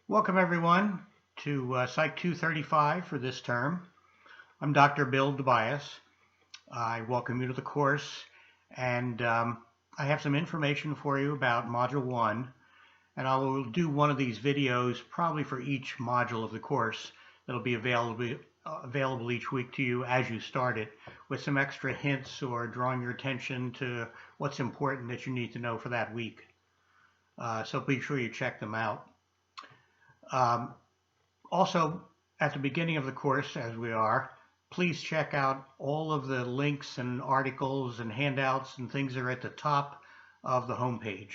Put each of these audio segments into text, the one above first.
Welcome everyone to Psych 235 for this term. I'm Dr. Bill Tobias. I welcome you to the course, and I have some information for you about Module 1, and I will do one of these videos probably for each module of the course that'll be available each week to you as you start it, with some extra hints or drawing your attention to what's important that you need to know for that week. So be sure you check them out. Also, at the beginning of the course, as we are, please check out all of the links and articles and handouts and things that are at the top of the homepage.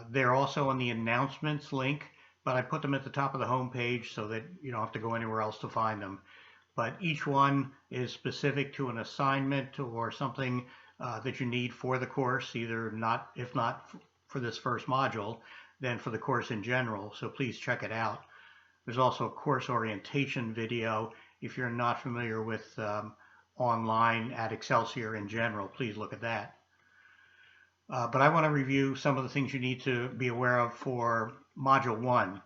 They're also on the announcements link, but I put them at the top of the homepage so that you don't have to go anywhere else to find them. But each one is specific to an assignment or something that you need for the course, if not for this first module, then for the course in general. So please check it out. There's also a course orientation video. If you're not familiar with online at Excelsior in general, please look at that. But I want to review some of the things you need to be aware of for Module 1.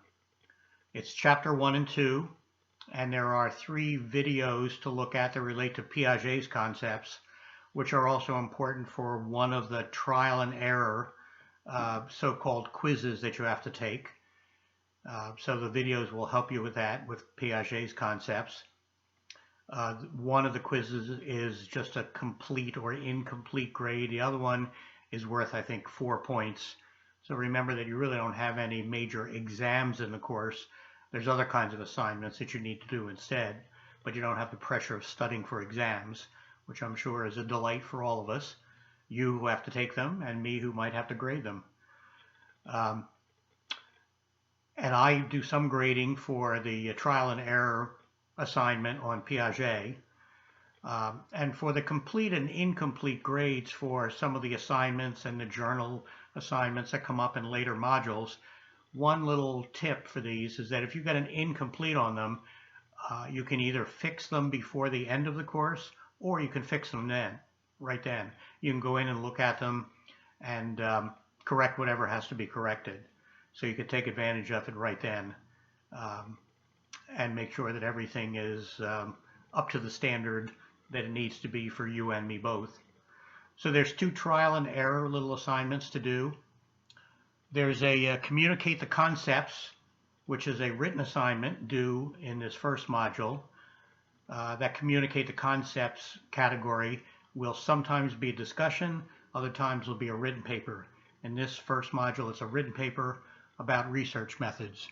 It's Chapter 1 and 2, and there are 3 videos to look at that relate to Piaget's concepts, which are also important for one of the trial and error so-called quizzes that you have to take. So the videos will help you with that, with Piaget's concepts. One of the quizzes is just a complete or incomplete grade. The other one is worth, I think, 4 points. So remember that you really don't have any major exams in the course. There's other kinds of assignments that you need to do instead, but you don't have the pressure of studying for exams, which I'm sure is a delight for all of us. You who have to take them, and me who might have to grade them. And I do some grading for the trial and error assignment on Piaget. And for the complete and incomplete grades for some of the assignments and the journal assignments that come up in later modules, one little tip for these is that if you've got an incomplete on them, you can either fix them before the end of the course, or you can fix them right then. You can go in and look at them and correct whatever has to be corrected. So you could take advantage of it right then and make sure that everything is up to the standard that it needs to be for you and me both. So there's 2 trial and error little assignments to do. There's a communicate the concepts, which is a written assignment due in this first module. That communicate the concepts category will sometimes be a discussion, other times will be a written paper. In this first module, it's a written paper about research methods,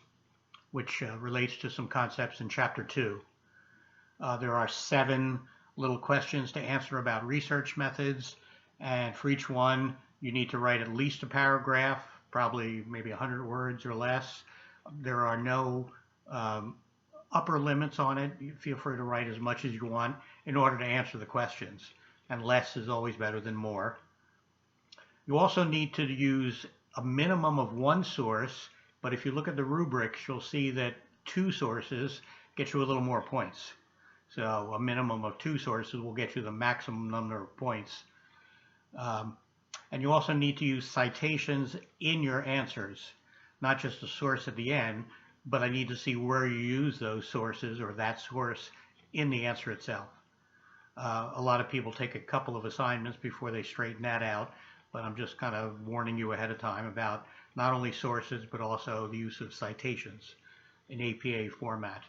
which relates to some concepts in Chapter 2. There are 7 little questions to answer about research methods, and for each one, you need to write at least a paragraph, probably maybe 100 words or less. There are no upper limits on it. You feel free to write as much as you want in order to answer the questions, and less is always better than more. You also need to use a minimum of 1 source, but if you look at the rubrics, you'll see that 2 sources get you a little more points. So a minimum of 2 sources will get you the maximum number of points. And you also need to use citations in your answers, not just a source at the end, but I need to see where you use those sources or that source in the answer itself. A lot of people take a couple of assignments before they straighten that out, but I'm just kind of warning you ahead of time about not only sources, but also the use of citations in APA format.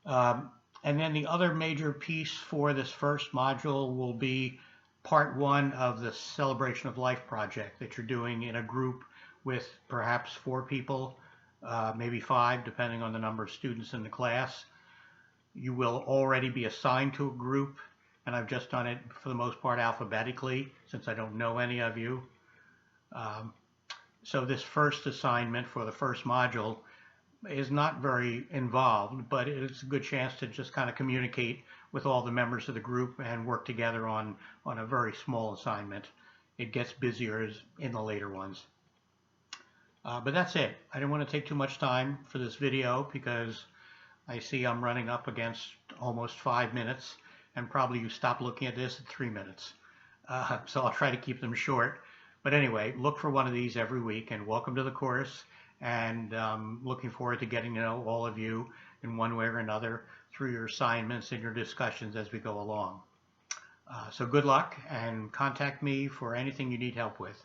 And then the other major piece for this first module will be part 1 of the Celebration of Life project that you're doing in a group with perhaps 4 people, maybe 5, depending on the number of students in the class. You will already be assigned to a group, and I've just done it for the most part alphabetically since I don't know any of you. So this first assignment for the first module is not very involved, but it's a good chance to just kind of communicate with all the members of the group and work together on a very small assignment. It gets busier in the later ones. But that's it. I didn't want to take too much time for this video because I see I'm running up against almost 5 minutes, and probably you stop looking at this at 3 minutes. So I'll try to keep them short. But anyway, look for one of these every week, and welcome to the course. and looking forward to getting to know all of you in one way or another through your assignments and your discussions as we go along. So good luck, and contact me for anything you need help with.